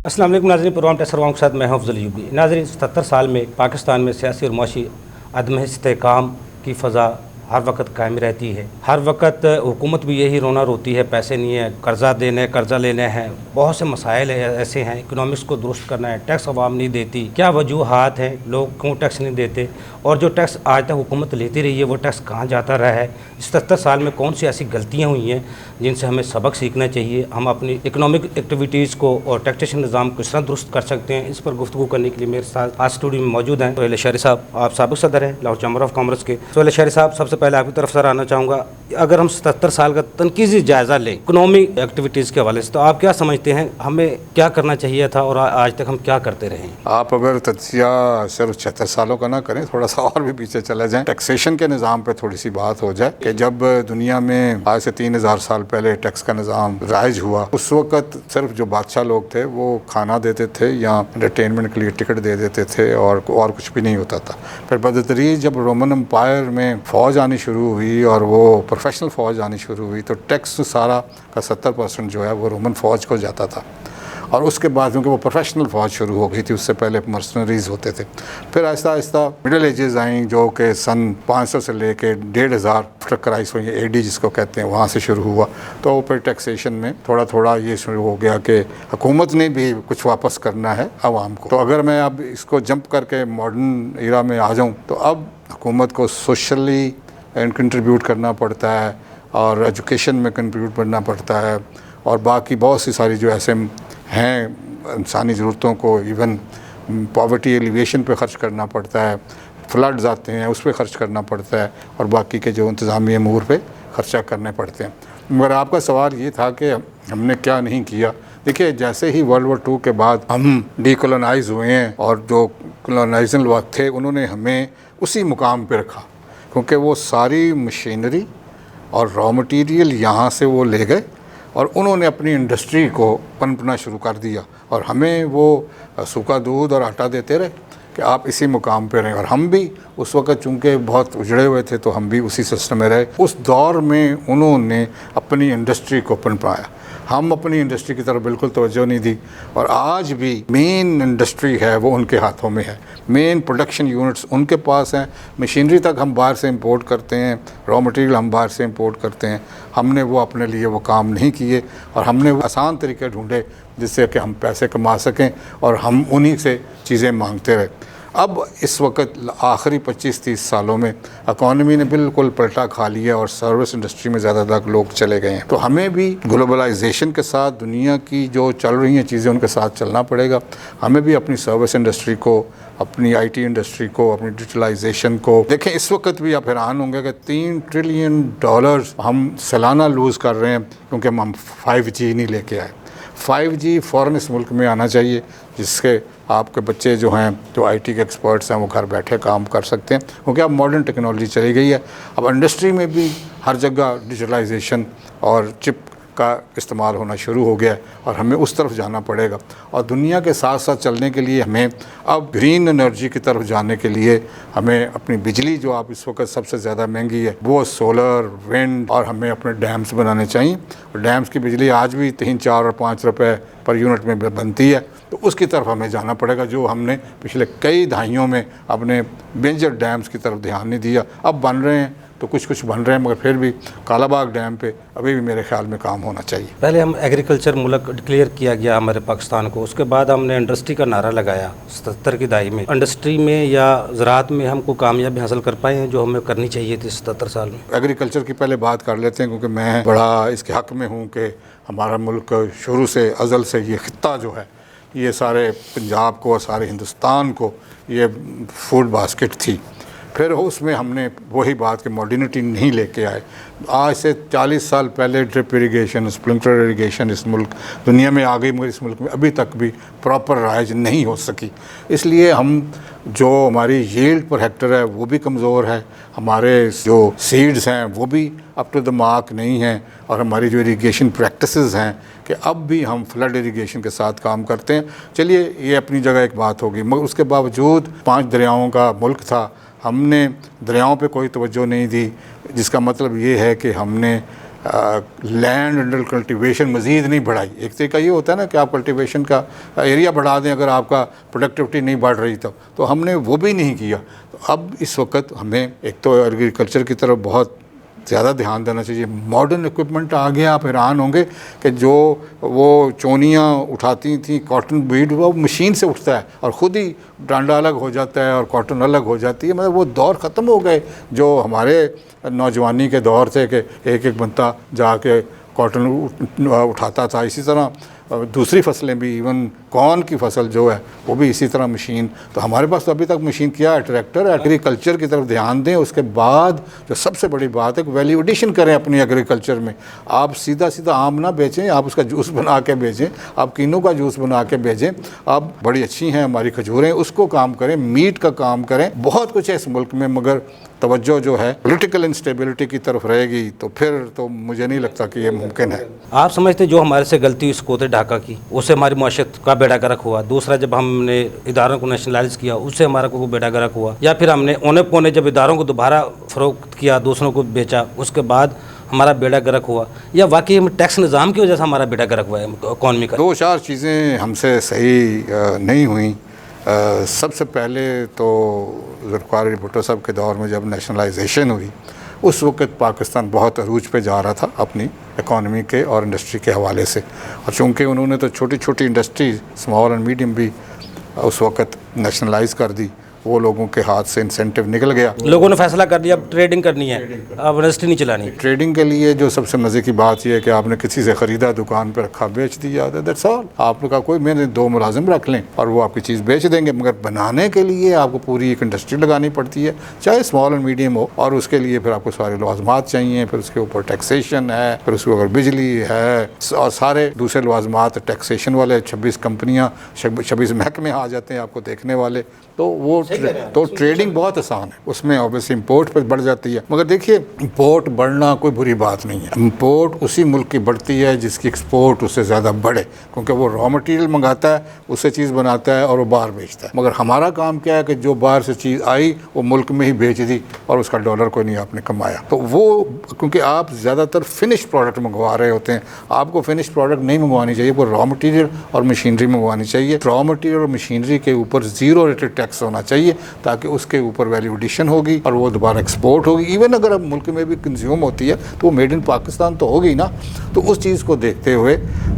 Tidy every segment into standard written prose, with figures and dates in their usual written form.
अस्सलाम वालेकुम नाज़रीन, प्रोग्राम टेक्सरवाम के साथ मैं हूं अफजल यूबी। नाज़रीन, 77 साल में पाकिस्तान में सियासी और मुआशी अदम इस्तेहकाम की फ़ज़ा हर वक्त कायम रहती है। हर वक्त हुकूमत भी यही रोना रोती है, पैसे नहीं है, कर्ज़ा लेने हैं, बहुत से मसाइल ऐसे हैं, इकनॉमिक्स को दुरुस्त करना है, टैक्स अवाम नहीं देती, क्या वजूहात हैं, लोग क्यों टैक्स नहीं देते, और जो टैक्स आज तक हुकूमत लेती रही है वो टैक्स कहाँ जाता रहा है। 77 साल में कौन सी ऐसी गलतियाँ हुई हैं जिनसे हमें सबक सीखना चाहिए, हम अपनी इकनॉमिक एक्टिविटीज़ को और टैक्सेशन निज़ाम को किस तरह दुरुस्त कर सकते हैं। इस पर गुफ्तगू करने के लिए मेरे साथ आज स्टूडियो में मौजूद हैं सोहेल अशअरी साहब। आप साबिक़ सदर हैं लाहौर चैम्बर ऑफ कॉमर्स के। सोहेल अशअरी साहब, सबसे पहले आपकी तरफ सर आना चाहूँगा, अगर हम 77 साल का तनकीज़ी जायज़ा लें इकनॉमिक एक्टिविटीज़ के हवाले से, तो आप क्या समझते हैं हमें क्या करना चाहिए था और आज तक हम क्या करते रहे हैं? आप अगर तजिया सिर्फ 76 सालों का ना करें, थोड़ा सा और भी पीछे चले जाएं, टैक्सेशन के निज़ाम पे थोड़ी सी बात हो जाए कि जब दुनिया में आज से 3000 साल पहले टैक्स का निज़ाम राइज हुआ, उस वक्त सिर्फ जो बादशाह लोग थे वो खाना देते थे या एंटरटेनमेंट के लिए टिकट दे देते थे और कुछ भी नहीं होता था। फिर बदतरीज जब रोमन एम्पायर में फ़ौज आनी शुरू हुई और वो प्रोफेशनल फ़ौज आनी शुरू हुई, तो टैक्स सारा का 70% जो है वो रोमन फ़ौज को जाता था। और उसके बाद क्योंकि वो प्रोफेशनल फ़ौज शुरू हो गई थी, उससे पहले मर्सनरीज़ होते थे। फिर आहिस्ता आहिस्ता मिडल एजेस आई जो कि सन 500 से लेके 1500 क्राइस हुई, एडी जिसको कहते हैं, वहाँ से शुरू हुआ। तो फिर टैक्सेशन में थोड़ा थोड़ा ये शुरू हो गया कि हुकूमत ने भी कुछ वापस करना है आवाम को। तो अगर मैं अब इसको जंप करके मॉडर्न एरा में आ जाऊँ, तो अब हुकूमत को सोशली कंट्रीब्यूट करना पड़ता है और एजुकेशन में कंट्रीब्यूट करना पड़ता है और बाकी बहुत सी सारी जो ऐसे हैं इंसानी ज़रूरतों को, इवन पॉवर्टी एलिवेशन पे ख़र्च करना पड़ता है, फ्लड्स आते हैं उस पर ख़र्च करना पड़ता है और बाकी के जो इंतज़ामी अमूर पे ख़र्चा करने पड़ते हैं। मगर आपका सवाल ये था कि हमने क्या नहीं किया। देखिए, जैसे ही वर्ल्ड वॉर 2 के बाद हम डीकोलोनाइज हुए हैं और जो कॉलोनाइजल लोग थे उन्होंने हमें उसी मुकाम पे रखा, क्योंकि वो सारी मशीनरी और रॉ मटेरियल यहाँ से वो ले गए और उन्होंने अपनी इंडस्ट्री को पनपना शुरू कर दिया और हमें वो सूखा दूध और आटा देते रहे कि आप इसी मुकाम पे रहें। और हम भी उस वक़्त चूँकि बहुत उजड़े हुए थे तो हम भी उसी सिस्टम में रहे। उस दौर में उन्होंने अपनी इंडस्ट्री को पनपाया, हम अपनी इंडस्ट्री की तरफ बिल्कुल तवज्जो नहीं दी और आज भी मेन इंडस्ट्री है वो उनके हाथों में है, मेन प्रोडक्शन यूनिट्स उनके पास हैं, मशीनरी तक हम बाहर से इंपोर्ट करते हैं, रॉ मटेरियल हम बाहर से इंपोर्ट करते हैं। हमने वो अपने लिए वो काम नहीं किए और हमने वो आसान तरीके ढूंढे जिससे कि हम पैसे कमा सकें और हम उन्हीं से चीज़ें मांगते रहे। अब इस वक्त आखिरी 25-30 सालों में इकॉनमी ने बिल्कुल पलटा खा लिया और सर्विस इंडस्ट्री में ज़्यादातर लोग चले गए हैं। तो हमें भी ग्लोबलाइजेशन के साथ दुनिया की जो चल रही हैं चीज़ें उनके साथ चलना पड़ेगा। हमें भी अपनी सर्विस इंडस्ट्री को, अपनी IT इंडस्ट्री को, अपनी डिजिटलाइजेशन को देखें। इस वक्त भी आप हैरान होंगे कि $3 ट्रिलियन हम सालाना लूज़ कर रहे हैं क्योंकि हम 5G नहीं लेके आए। 5G फ़ौरन इस मुल्क में आना चाहिए जिसके आपके बच्चे जो हैं, जो IT के एक्सपर्ट्स हैं, वो घर बैठे काम कर सकते हैं क्योंकि अब मॉडर्न टेक्नोलॉजी चली गई है। अब इंडस्ट्री में भी हर जगह डिजिटलाइजेशन और चिप का इस्तेमाल होना शुरू हो गया है और हमें उस तरफ जाना पड़ेगा। और दुनिया के साथ साथ चलने के लिए हमें अब ग्रीन एनर्जी की तरफ जाने के लिए हमें अपनी बिजली जो आप इस वक्त सबसे ज़्यादा महंगी है वो सोलर, विंड, और हमें अपने डैम्स बनाने चाहिए। और डैम्स की बिजली आज भी 3, 4 और 5 रुपए पर यूनिट में बनती है, तो उसकी तरफ हमें जाना पड़ेगा जो हमने पिछले कई दहाइयों में अपने मेजर डैम्स की तरफ ध्यान नहीं दिया। अब बन रहे हैं तो कुछ बन रहे हैं, मगर फिर भी कालाबाग डैम पे अभी भी मेरे ख्याल में काम होना चाहिए। पहले हम एग्रीकल्चर मुल्क डिक्लेयर किया गया हमारे पाकिस्तान को, उसके बाद हमने इंडस्ट्री का नारा लगाया 77 की दहाई में। इंडस्ट्री में या ज़राअत में हमको कामयाबी हासिल कर पाए हैं जो हमें करनी चाहिए थी 77 साल में? एग्रीकल्चर की पहले बात कर लेते हैं क्योंकि मैं बड़ा इसके हक़ में हूँ कि हमारा मुल्क शुरू से अज़ल से ये ख़ित्ता जो है ये सारे पंजाब को और सारे हिंदुस्तान को ये फूड बास्केट थी। फिर उसमें हमने वही बात कि मॉडर्निटी नहीं लेके आए। आज से 40 साल पहले ड्रिप इरिगेशन, स्प्रिंकलर इरिगेशन इस मुल्क दुनिया में आ गई, मगर इस मुल्क में अभी तक भी प्रॉपर राइज नहीं हो सकी। इसलिए हम जो हमारी यील्ड पर हेक्टर है वो भी कमज़ोर है, हमारे जो सीड्स हैं वो भी अप टू द मार्क नहीं हैं और हमारी जो इरिगेशन प्रैक्टिसेस हैं कि अब भी हम फ्लड इरिगेशन के साथ काम करते हैं। चलिए ये अपनी जगह एक बात होगी, मगर उसके बावजूद 5 दरियाओं का मुल्क था, हमने दरियाओं पे कोई तवज्जो नहीं दी, जिसका मतलब ये है कि हमने لینڈ انڈر کلٹیویشن مزید نہیں بڑھائی. ایک طریقہ یہ ہوتا ہے نا کہ آپ کلٹیویشن کا ایریا بڑھا دیں اگر آپ کا پروڈکٹیوٹی نہیں بڑھ رہی تو ہم نے وہ بھی نہیں کیا. تو اب اس وقت ہمیں ایک تو ایگریکلچر کی طرف بہت زیادہ دھیان دینا چاہیے. ماڈرن اکوپمنٹ آ گیا, آپ حیران ہوں گے کہ جو وہ چونیاں اٹھاتی تھیں کاٹن بیڈ, وہ مشین سے اٹھتا ہے اور خود ہی ڈانڈا الگ ہو جاتا ہے اور کاٹن الگ ہو جاتی ہے. مطلب وہ دور ختم ہو گئے جو ہمارے نوجوانی کے دور تھے کہ ایک ایک بندہ جا کے کاٹن اٹھاتا تھا. اسی طرح دوسری فصلیں بھی, ایون کارن کی فصل جو ہے وہ بھی اسی طرح مشین. تو ہمارے پاس تو ابھی تک مشین کیا ہے, ٹریکٹر. ایگریکلچر کی طرف دھیان دیں. اس کے بعد جو سب سے بڑی بات ہے کہ ویلیو ایڈیشن کریں اپنی ایگریکلچر میں. آپ سیدھا آم نہ بیچیں, آپ اس کا جوس بنا کے بیچیں, آپ کینو کا جوس بنا کے بیچیں. آپ بڑی اچھی ہیں ہماری کھجوریں, اس کو کام کریں, میٹ کا کام کریں. بہت کچھ ہے اس ملک میں, مگر توجہ جو ہے پولیٹیکل انسٹیبلٹی کی طرف رہے گی تو پھر تو مجھے نہیں لگتا کہ یہ ممکن ہے. آپ سمجھتے جو ہمارے سے غلطی اس کوتے ڈھاکہ کی, اس سے ہماری معاشرت کا بیڑا گرک ہوا. دوسرا جب ہم نے اداروں کو نیشنلائز کیا اس سے ہمارا کو بیڑا گرک ہوا. یا پھر ہم نے اونے پونے جب اداروں کو دوبارہ فروخت کیا, دوسروں کو بیچا, اس کے بعد ہمارا بیڑا گرک ہوا. یا واقعی ہم ٹیکس نظام کی وجہ سے ہمارا بیڑا گرک ہوا ہے اکانومی کا. دو چار چیزیں ہم سے صحیح نہیں ہوئیں. سب سے پہلے تو ذوالفقار علی بھٹو صاحب کے دور میں جب نیشنلائزیشن ہوئی اس وقت پاکستان بہت عروج پہ جا رہا تھا اپنی اکانومی کے اور انڈسٹری کے حوالے سے. اور چونکہ انہوں نے تو چھوٹی چھوٹی انڈسٹریز اسمال اینڈ میڈیم بھی اس وقت نیشنلائز کر دی, وہ لوگوں کے ہاتھ سے انسینٹیو نکل گیا. لوگوں نے فیصلہ کر لیا اب ٹریڈنگ کرنی ہے, اب انڈسٹری نہیں چلانی. ٹریڈنگ کے لیے جو سب سے مزے کی بات یہ ہے کہ آپ نے کسی سے خریدا, دکان پہ رکھا, بیچ دیا, دیٹس آل. آپ نے کہا کوئی میں نے 2 ملازم رکھ لیں اور وہ آپ کی چیز بیچ دیں گے. مگر بنانے کے لیے آپ کو پوری ایک انڈسٹری لگانی پڑتی ہے, چاہے اسمال اینڈ میڈیم ہو, اور اس کے لیے پھر آپ کو سارے لوازمات چاہیے, پھر اس کے اوپر ٹیکسیشن ہے, پھر اس کے اوپر بجلی ہے اور سارے دوسرے لوازمات. ٹیکسیشن والے 26 کمپنیاں 26 محکمے آ جاتے ہیں آپ کو دیکھنے والے. تو وہ ٹریڈنگ بہت آسان ہے, اس میں اوبیسلی امپورٹ پہ بڑھ جاتی ہے. مگر دیکھیے امپورٹ بڑھنا کوئی بری بات نہیں ہے. امپورٹ اسی ملک کی بڑھتی ہے جس کی ایکسپورٹ اس سے زیادہ بڑھے, کیونکہ وہ را مٹیریل منگاتا ہے, اس سے چیز بناتا ہے اور وہ باہر بیچتا ہے. مگر ہمارا کام کیا ہے کہ جو باہر سے چیز آئی وہ ملک میں ہی بیچ دی اور اس کا ڈالر کوئی نہیں آپ نے کمایا. تو وہ کیونکہ آپ زیادہ تر فنش پروڈکٹ منگوا رہے ہوتے ہیں, آپ کو فنش پروڈکٹ نہیں منگوانی چاہیے, وہ را مٹیریل اور مشینری منگوانی چاہیے. را مٹیریل اور مشینری کے اوپر 0 ریٹڈ ٹیکس ہونا چاہیے تاکہ اس کے اوپر ویلیو ایڈیشن ہوگی اور وہ دوبارہ ایکسپورٹ ہوگی. ایون اگر اب ملک میں بھی کنزیوم ہوتی ہے تو وہ میڈ ان پاکستان تو ہوگی نا. تو اس چیز کو دیکھتے ہوئے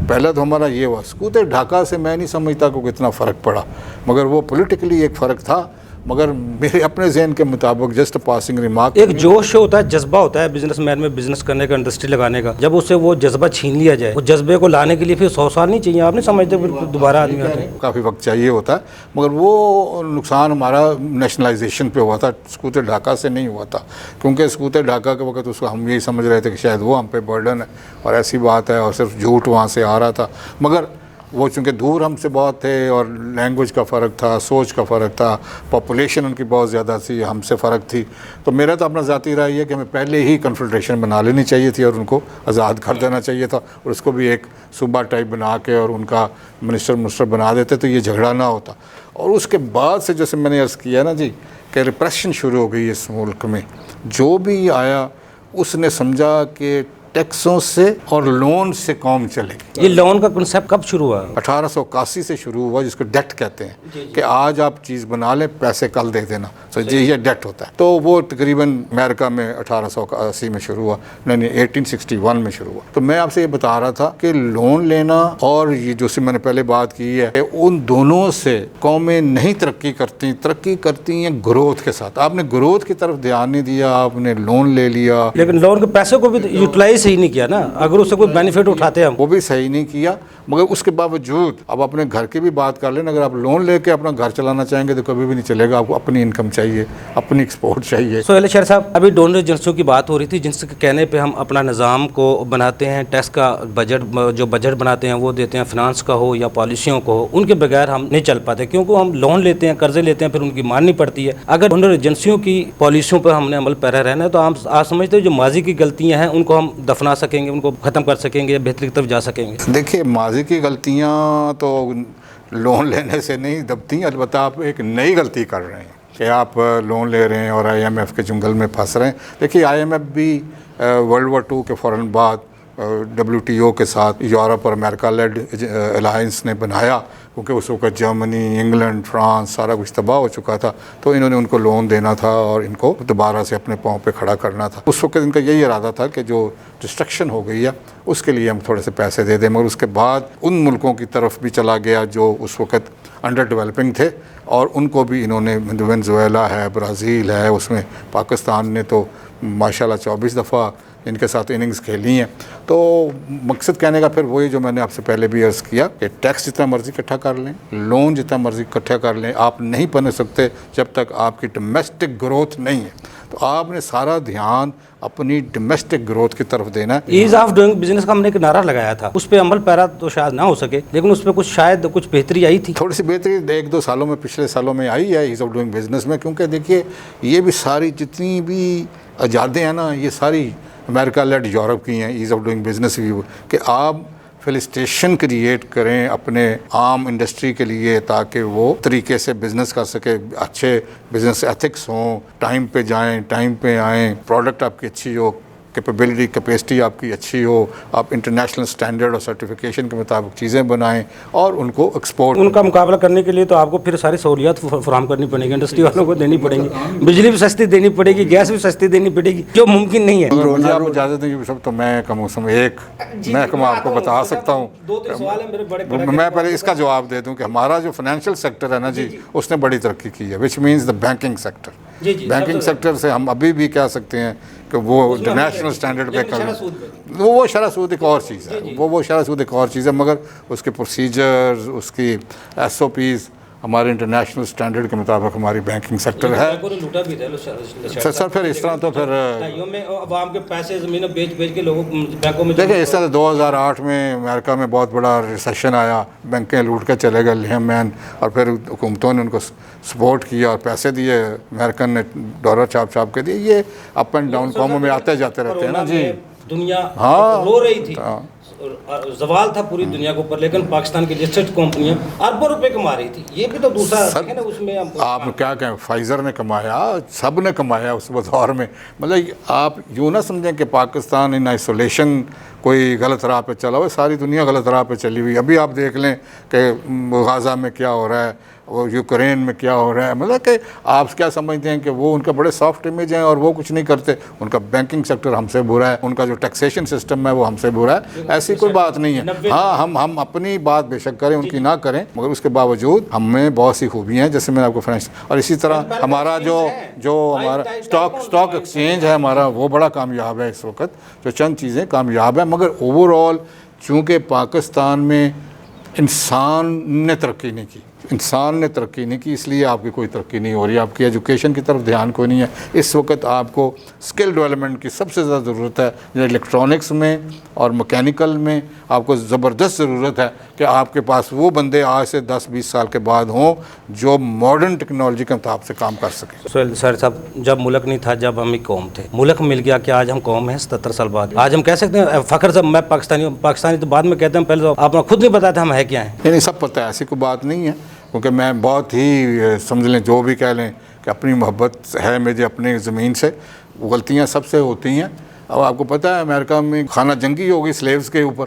پہلا تو ہمارا یہ ہوا. سکوتے ڈھاکہ سے میں نہیں سمجھتا کہ کتنا فرق پڑا, مگر وہ پولیٹیکلی ایک فرق تھا. مگر میرے اپنے ذہن کے مطابق جسٹ پاسنگ ریمارک, ایک جوش ہوتا ہے, جذبہ ہوتا ہے بزنس مین میں بزنس کرنے کا, انڈسٹری لگانے کا. جب اس سے وہ جذبہ چھین لیا جائے, وہ جذبے کو لانے کے لیے پھر 100 سال نہیں چاہیے. آپ نہیں سمجھتے پھر دوبارہ آدمی آتے ہیں, کافی وقت چاہیے ہوتا ہے. مگر وہ نقصان ہمارا نیشنلائزیشن پہ ہوا تھا, سکوتے ڈھاکہ سے نہیں ہوا تھا. کیونکہ سکوتے ڈھاکہ کے وقت اس کو ہم یہی سمجھ رہے تھے کہ شاید وہ ہم پہ برڈن ہے, اور ایسی بات ہے, اور صرف جھوٹ وہاں سے آ رہا تھا. مگر وہ چونکہ دور ہم سے بہت تھے اور لینگویج کا فرق تھا, سوچ کا فرق تھا, پاپولیشن ان کی بہت زیادہ تھی, ہم سے فرق تھی. تو میرا تو اپنا ذاتی رائے یہ کہ ہمیں پہلے ہی کنفیڈریشن بنا لینی چاہیے تھی اور ان کو آزاد کر دینا چاہیے تھا, اور اس کو بھی ایک صوبہ ٹائپ بنا کے اور ان کا منسٹر بنا دیتے تو یہ جھگڑا نہ ہوتا. اور اس کے بعد سے جیسے میں نے عرض کیا نا جی کہ ریپریشن شروع ہو گئی اس ملک میں. جو بھی آیا اس نے سمجھا کہ ٹیکسوں سے اور لون سے قوم چلے گی. یہ لون کا کنسیپٹ کب شروع ہوا؟ 1881 سے شروع ہوا, جس کو ڈیٹ کہتے ہیں کہ آج آپ چیز بنا لیں, پیسے کل دے دینا. جی یہ ڈیٹ ہوتا ہے. تو وہ تقریباً امریکہ میں 1880 میں شروع ہوا, نہیں 1861 میں شروع ہوا. تو میں آپ سے یہ بتا رہا تھا کہ لون لینا اور یہ جو سے میں نے پہلے بات کی ہے, ان دونوں سے قومیں نہیں ترقی کرتی ہیں گروتھ کے ساتھ. آپ نے گروتھ کی طرف دھیان نہیں دیا, آپ نے لون لے لیا, لیکن لون کے پیسے کو بھی یوٹیلائز صحیح نہیں کیا نا. اگر اس سے کوئی بینیفٹ اٹھاتے ہیں, وہ بھی صحیح نہیں کیا. مگر اس کے باوجود اب اپنے گھر کی بھی بات کر لیں, اگر آپ لون لے کے اپنا گھر چلانا چاہیں گے تو کبھی بھی نہیں چلے گا. آپ کو اپنی انکم چاہیے, اپنی ایکسپورٹ چاہیے. سہیل شیر صاحب, ابھی ڈونر ایجنسیوں کی بات ہو رہی تھی جن سے کہنے پہ ہم اپنا نظام کو بناتے ہیں, ٹیکس کا بجٹ بناتے ہیں وہ دیتے ہیں, فنانس کا ہو یا پالیسیوں کو ہو, ان کے بغیر ہم نہیں چل پاتے کیونکہ ہم لون لیتے ہیں, قرضے لیتے ہیں, پھر ان کی ماننی پڑتی ہے. اگر ڈونر ایجنسیوں کی پالیسیوں پر ہم نے عمل پیرا رہنا ہے تو آپ سمجھتے ہیں جو ماضی کی غلطیاں ہیں ان کو ہم دفنا سکیں گے, ان کو ختم کر سکیں گے, یا بہتری کی طرف جا سکیں گے؟ دیکھیے ماضی کی غلطیاں تو لون لینے سے نہیں دبتی, البتہ آپ ایک نئی غلطی کر رہے ہیں کہ آپ لون لے رہے ہیں اور IMF کے جنگل میں پھنس رہے ہیں. دیکھیے IMF بھی वर्ल्ड वॉर 2 के फ़ौरन बाद WTO के साथ यूरोप और अमेरिका लेड अलायंस ने बनाया, क्योंकि उस वक्त जर्मनी, इंग्लैंड, फ्रांस सारा कुछ तबाह हो चुका था, तो इन्होंने उनको लोन देना था और इनको दोबारा से अपने पाँव पे खड़ा करना था। उस वक्त इनका यही इरादा था कि जो डिस्ट्रक्शन हो गई है उसके लिए हम थोड़े से पैसे दे दें, मगर उसके बाद उन मुल्कों की तरफ भी चला गया जो उस वक्त अंडर डेवलपिंग थे, और उनको भी इन्होंने, वेनेजुएला है, ब्राज़ील है, उसमें पाकिस्तान ने तो माशाल्लाह 24 दफ़ा इनके साथ इनिंग्स खेली हैं। तो मकसद कहने का फिर वही जो मैंने आपसे पहले भी अर्ज़ किया कि टैक्स जितना मर्ज़ी इकट्ठा कर लें, लोन जितना मर्ज़ी इकट्ठा कर लें, आप नहीं बन सकते जब तक आपकी डोमेस्टिक ग्रोथ नहीं है। तो आपने सारा ध्यान अपनी डोमेस्टिक ग्रोथ की तरफ देना है। ईज़ ऑफ डूइंग बिजनेस का हमने एक नारा लगाया था, उस पर अमल पैरा तो शायद ना हो सके, लेकिन उस पर कुछ शायद कुछ बेहतरी आई थी। थोड़ी सी बेहतरी 1-2 सालों में, पिछले सालों में आई है ईज़ ऑफ डूइंग बिजनेस में, क्योंकि देखिए ये भी सारी जितनी भी आज़ादें हैं ना, ये सारी अमेरिका लेड यूरोप की हैं। ईज़ ऑफ डूइंग बिजनेस भी कि आप फैसिलिटेशन क्रिएट करें अपने आम इंडस्ट्री के लिए, ताकि वो तरीके से बिज़नेस कर सके, अच्छे बिज़नेस एथिक्स हों, टाइम पे जाएं, टाइम पे आएँ, प्रोडक्ट आपकी अच्छी हो, कैपेबिलिटी कैपेसिटी आपकी अच्छी हो, आप इंटरनेशनल स्टैंडर्ड और सर्टिफिकेशन के मुताबिक चीज़ें बनाएं और उनको एक्सपोर्ट। उनका मुकाबला करने के लिए तो आपको फिर सारी सहूलियत फराहम करनी पड़ेगी, इंडस्ट्री वालों को देनी पड़ेगी, बिजली भी सस्ती देनी पड़ेगी, गैस भी सस्ती देनी पड़ेगी, जो मुमकिन नहीं है। मुझे आप इजाज़त देंगे सब, तो मैं कम से कम एक महकमा आपको बता सकता हूँ। 2-3 सवाल है मेरे बड़े। मैं पहले इसका जवाब दे दूं कि हमारा जो फाइनेंशियल सेक्टर है ना जी, उसने बड़ी तरक्की की है, which means the banking sector. Banking sector से हम अभी भी कह सकते हैं कि वो इंटरनेशनल स्टैंडर्ड पे कर, वो शरह सूद एक और चीज़ है, वो शरह सूद एक और चीज़ है, मगर उसके प्रोसीजर्स, उसकी SOPs हमारे इंटरनेशनल स्टैंडर्ड के मुताबिक हमारी बैंकिंग सेक्टर है। सर फिर इस तरह तो फिर आवाम के पैसे ज़मीनें बेच के लोगों बैंकों में, देखिए इस तरह 2008 में अमेरिका में बहुत बड़ा रिसेशन आया, बैंकें लूट कर चले गए लेमैन, और फिर हुकूमतों ने उनको सपोर्ट किया और पैसे दिए, अमेरिकन ने डॉलर छाप के दिए। ये अप एंड डाउन कॉमों में आते जाते रहते हैं ना जी। दुनिया हाँ रो रही थी, जवाल था पूरी दुनिया के ऊपर, लेकिन पाकिस्तान की लिस्टेड कंपनियां अरबों रुपए कमा रही थी। ये भी तो दूसरा है ना, उसमें आप क्या कहें, फाइजर ने कमाया, सब ने कमाया उस दौर में। मतलब आप यूँ ना समझें कि पाकिस्तान इन आइसोलेशन कोई गलत राह पे चला हुआ, सारी दुनिया गलत राह पे चली हुई। अभी आप देख लें कि गाज़ा में क्या हो रहा है, वो यूक्रेन में क्या हो रहा है। मतलब कि आप क्या समझते हैं कि वो उनका बड़े सॉफ्ट इमेज हैं और वो कुछ नहीं करते, उनका बैंकिंग सेक्टर हमसे बुरा है, उनका जो टैक्सेशन सिस्टम है वो हमसे बुरा है। ऐसी कोई बात नहीं है। हाँ, हम अपनी बात बेशक करें, उनकी ना करें, मगर उसके बावजूद हमें बहुत सी खूबियाँ हैं, जैसे मैंने आपको फाइनेंशियल, और इसी तरह हमारा जो हमारा स्टॉक एक्सचेंज है हमारा, वो बड़ा कामयाब है इस वक्त। जो चंद चीज़ें कामयाब हैं, मगर ओवरऑल चूँकि पाकिस्तान में इंसान ने तरक्की नहीं की, इसलिए आपकी कोई तरक्की नहीं हो रही। आपकी एजुकेशन की तरफ ध्यान कोई नहीं है। इस वक्त आपको स्किल डेवलपमेंट की सबसे ज़्यादा ज़रूरत है। इलेक्ट्रॉनिक्स में और मैकेनिकल में आपको ज़बरदस्त ज़रूरत है कि आपके पास वो बंदे आज से 10-20 साल के बाद हों जो मॉडर्न टेक्नोलॉजी के मुताबिक से काम कर सकें। सर साहब, जब मुल्क नहीं था, जब हम एक कौम थे, मुल्क मिल गया कि आज हम कौम हैं 77 साल बाद। आज हम कह सकते हैं फ़ख्र से मैं पाकिस्तानी तो बाद में कहते हैं, पहले तो आपने खुद नहीं बताया था हम है क्या हैं। नहीं, सब पता है, ऐसी कोई बात नहीं है, क्योंकि मैं बहुत ही समझ लें, जो भी कह लें कि अपनी मोहब्बत है मुझे अपनी ज़मीन से। गलतियाँ सबसे होती हैं। अब आपको पता है अमेरिका में खाना जंगी हो गई स्लेव्स के ऊपर,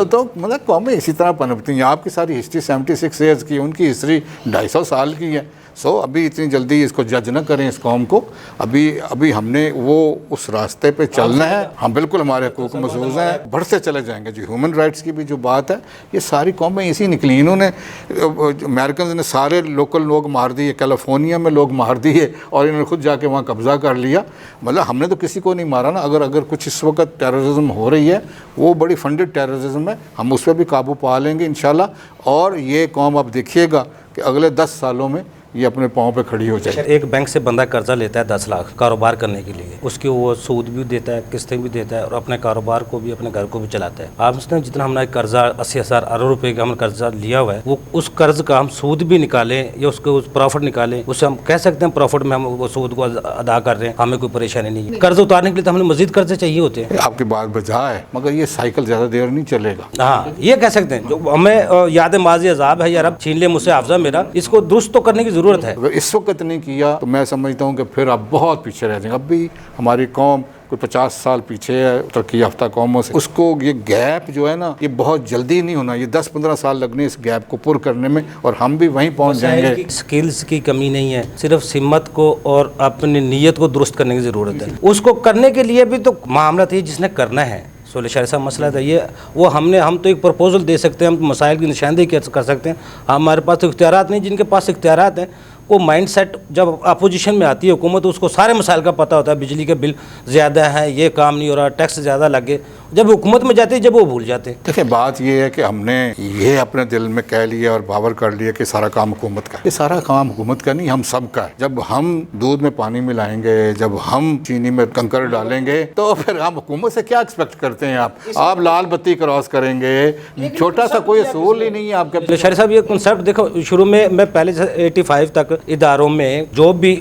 तो मतलब कौमें इसी तरह पनपती हैं। आपकी सारी हिस्ट्री 76 ईयर्स की, उनकी हिस्ट्री 250 साल की है। सो अभी इतनी जल्दी इसको जज न करें इस कौम को। अभी हमने वो उस रास्ते पे चलना है। हम बिल्कुल हमारे हकूक़ महफूज़ हैं, बढ़ते चले जाएंगे जी। ह्यूमन राइट्स की भी जो बात है, ये सारी कौमें इसी निकली। इन्होंने अमेरिकन ने सारे लोकल लोग मार दिए, कैलिफोर्निया में लोग मार दिए, और इन्होंने खुद जाके वहाँ कब्ज़ा कर लिया। मतलब हमने तो किसी को नहीं मारा ना। अगर कुछ इस वक्त टेररिज्म हो रही है, वो बड़ी फंडेड टेररिज्म है, हम उस पर भी काबू पा लेंगे इंशाल्लाह। और ये कौम अब देखिएगा कि अगले 10 सालों में ये अपने पाँव पे खड़ी हो जाए। एक बैंक से बंदा कर्जा लेता है 10 लाख कारोबार करने के लिए, उसके वो सूद भी देता है, किस्तें भी देता है, और अपने कारोबार को भी, अपने घर को भी चलाता है। आप समझते हैं जितना हमने कर्जा 80,000 अरब रुपए का हमने कर्जा लिया हुआ है, वो उस कर्ज का हम सूद भी निकालें या उसके उस प्रॉफिट निकालें, उससे हम कह सकते हैं प्रॉफिट में हम वो सूद को अदा कर रहे हैं, हमें कोई परेशानी नहीं है। कर्ज उतारने के लिए तो हमें मजीद कर्जे चाहिए होते हैं। आपकी बात बजा है, मगर ये साइकिल ज़्यादा देर नहीं चलेगा। हाँ, ये कह सकते हैं। जो हमें याद माजी अजाब है, यार अब छीन ले मुझसे हाफ़ज़ा मेरा, इसको दुरुस्त तो करने की ضرورت ہے. اگر اس وقت نہیں کیا تو میں سمجھتا ہوں کہ پھر آپ بہت پیچھے رہ جائیں گے. اب بھی ہماری قوم کوئی 50 سال پیچھے ہے ترقی یافتہ قوموں سے. اس کو یہ گیپ جو ہے نا یہ بہت جلدی نہیں ہونا, یہ 10-15 سال لگنے اس گیپ کو پر کرنے میں, اور ہم بھی وہیں پہنچ جائیں گے. سکلز کی کمی نہیں ہے, صرف سمت کو اور اپنی نیت کو درست کرنے کی ضرورت ہے. اس کو کرنے کے لیے بھی تو معاملہ تھی جس نے کرنا ہے. سولہ شہر صاحب مسئلہ تھا یہ, وہ ہم تو ایک پرپوزل دے سکتے ہیں, ہم مسائل کی نشاندہی کر سکتے ہیں. ہمارے پاس تو اختیارات نہیں. جن کے پاس اختیارات ہیں وہ مائنڈ سیٹ, جب اپوزیشن میں آتی ہے حکومت اس کو سارے مسائل کا پتہ ہوتا ہے. بجلی کے بل زیادہ ہیں, یہ کام نہیں ہو رہا, ٹیکس زیادہ لگے. جب حکومت میں جاتے ہیں جب وہ بھول جاتے ہیں. دیکھیں بات یہ ہے کہ ہم نے یہ اپنے دل میں کہہ لیا اور باور کر لیا کہ سارا کام حکومت کا ہے. یہ سارا کام حکومت کا نہیں, ہم سب کا ہے. جب ہم دودھ میں پانی ملائیں گے, جب ہم چینی میں کنکر ڈالیں گے, تو پھر ہم حکومت سے کیا ایکسپیکٹ کرتے ہیں؟ آپ لال بتی کراس کریں گے, چھوٹا سا کوئی اصول ہی نہیں ہے آپ کے. شہر صاحب یہ کنسیپٹ دیکھو, شروع میں پہلے سے 85 تک اداروں میں جو بھی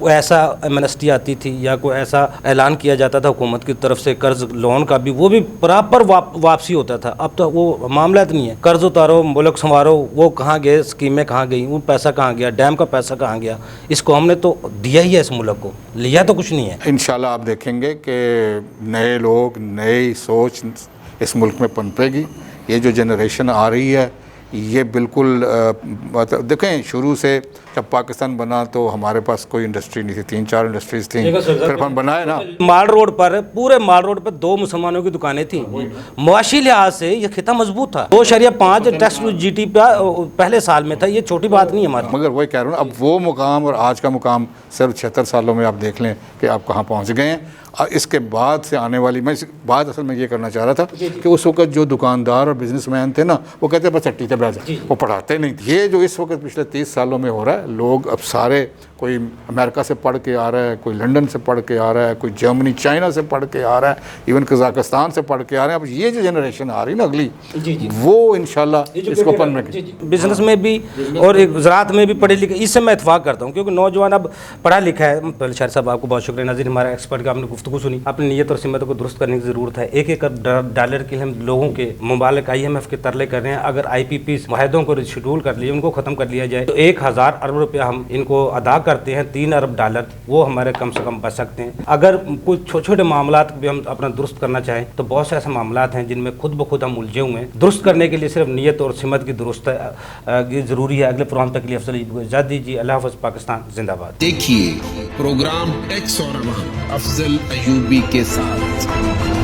ایسا ایمنسٹی آتی تھی یا کوئی ایسا اعلان کیا جاتا تھا حکومت کی طرف سے قرض لون کا بھی, وہ بھی پراپر واپسی ہوتا تھا. اب تو وہ معاملات نہیں ہے. قرض اتارو, ملک سنوارو, وہ کہاں گئے, اسکیمیں کہاں گئی, وہ پیسہ کہاں گیا, ڈیم کا پیسہ کہاں گیا. اس کو ہم نے تو دیا ہی ہے, اس ملک کو لیا تو کچھ نہیں ہے. انشاءاللہ آپ دیکھیں گے کہ نئے لوگ, نئی سوچ اس ملک میں پنپے گی. یہ جو جنریشن آ رہی ہے یہ بالکل دیکھیں, شروع سے جب پاکستان بنا تو ہمارے پاس کوئی انڈسٹری نہیں تھی, 3-4 انڈسٹریز تھیں, پھر ہم بنائے نا. مال روڈ پر, پورے مال روڈ پر 2 مسلمانوں کی دکانیں تھیں. معاشی لحاظ سے یہ خطہ مضبوط تھا. 2.5 ٹیکس جی ٹی پہلے سال میں تھا. یہ چھوٹی بات نہیں ہے ہماری. مگر وہی کہہ رہا ہوں, اب وہ مقام اور آج کا مقام صرف 76 سالوں میں آپ دیکھ لیں کہ آپ کہاں پہنچ گئے ہیں. اس کے بعد سے آنے والی, میں بات اصل میں یہ کرنا چاہ رہا تھا کہ اس وقت جو دکاندار اور بزنس مین تھے نا, وہ کہتے ہیں بس ہٹی تے بیٹھ جائیں, وہ پڑھاتے نہیں تھے. یہ جو اس وقت پچھلے 30 سالوں میں ہو رہا ہے, لوگ اب سارے, کوئی امریکہ سے پڑھ کے آ رہا ہے, کوئی لنڈن سے پڑھ کے آ رہا ہے, کوئی جرمنی چائنا سے پڑھ کے آ رہا ہے, ایون قزاقستان سے پڑھ کے آ رہے ہیں. اب یہ جو جنریشن آ رہی نا اگلی, وہ انشاءاللہ اس کو پڑھنے کی بزنس میں بھی اور زراعت میں بھی پڑھے لکھے, اس سے میں اتفاق کرتا ہوں کیونکہ نوجوان اب پڑھا لکھا ہے. پہلے شاہر صاحب آپ کو بہت شکریہ. ناظرین, ہمارے ایکسپرٹ کا آپ نے گفتگو سنی. اپنی نیت اور سمت کو درست کرنے کی ضرورت ہے. 1 ڈالر کے لیے ہم لوگوں کے ممالک IMF کے ترلے کر رہے ہیں. اگر IPP معاہدوں کو شیڈول کر لیے, ان کو ختم کر لیا جائے تو 1000 ارب روپیہ ہم ان کو ادا کرتے ہیں, 3 ارب ڈالر وہ ہمارے کم سے کم بچ سکتے ہیں. اگر کچھ چھوٹے چھوٹے معاملات بھی ہم اپنا درست کرنا چاہیں تو بہت سے ایسے معاملات ہیں جن میں خود بخود ہم الجھے ہوئے ہیں. درست کرنے کے لیے صرف نیت اور سمت کی درست ضروری ہے. اگلے پروگرام تک کے لیے افضل عید کو اجازت دیجیے. اللہ حافظ. پاکستان زندہ باد. دیکھیے پروگرام ٹیکس اور عوام افضل ایوبی کے ساتھ.